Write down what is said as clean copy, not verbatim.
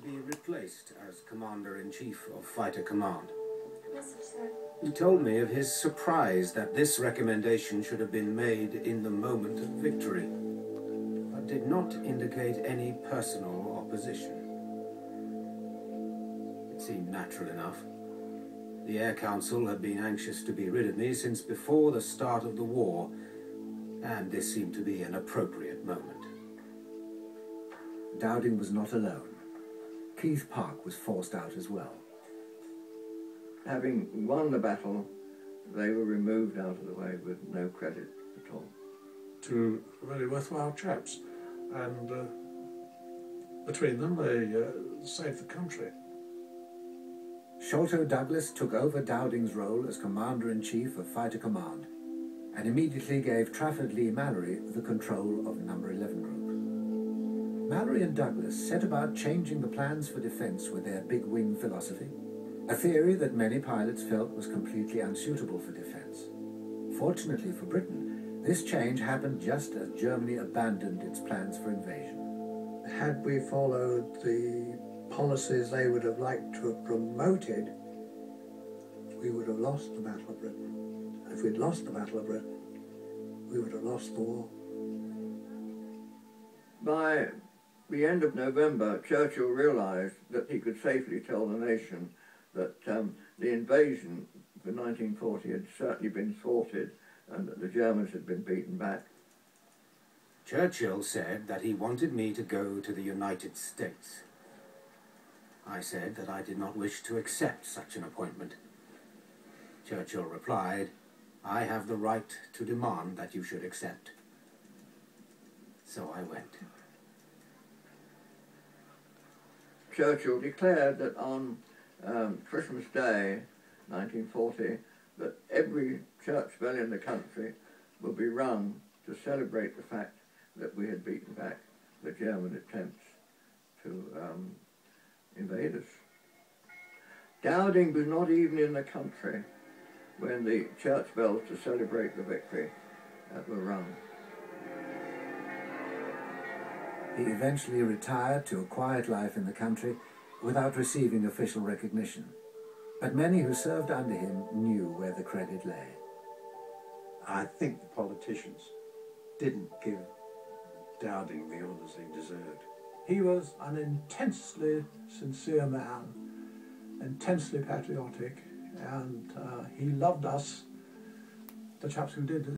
be replaced as Commander-in-Chief of Fighter Command. Message, sir. He told me of his surprise that this recommendation should have been made in the moment of victory, but did not indicate any personal opposition. It seemed natural enough. The Air Council had been anxious to be rid of me since before the start of the war, and this seemed to be an appropriate moment. Dowding was not alone. Keith Park was forced out as well. Having won the battle, they were removed out of the way with no credit at all. Two very worthwhile chaps, and between them they saved the country. Sholto Douglas took over Dowding's role as Commander-in-Chief of Fighter Command and immediately gave Trafford Leigh-Mallory the control of No. 11 Group. Mallory and Douglas set about changing the plans for defence with their big wing philosophy, a theory that many pilots felt was completely unsuitable for defence. Fortunately for Britain, this change happened just as Germany abandoned its plans for invasion. Had we followed the policies they would have liked to have promoted, we would have lost the Battle of Britain. If we'd lost the Battle of Britain, we would have lost the war. By the end of November, Churchill realised that he could safely tell the nation that the invasion for 1940 had certainly been thwarted and that the Germans had been beaten back. Churchill said that he wanted me to go to the United States. I said that I did not wish to accept such an appointment. Churchill replied, "I have the right to demand that you should accept." So I went. Churchill declared that on Christmas Day, 1940, that every church bell in the country would be rung to celebrate the fact that we had beaten back the German attempts to invade us. Dowding was not even in the country when the church bells to celebrate the victory were rung. He eventually retired to a quiet life in the country without receiving official recognition. But many who served under him knew where the credit lay. I think the politicians didn't give Dowding the honours he deserved. He was an intensely sincere man, intensely patriotic, and he loved us, the chaps who did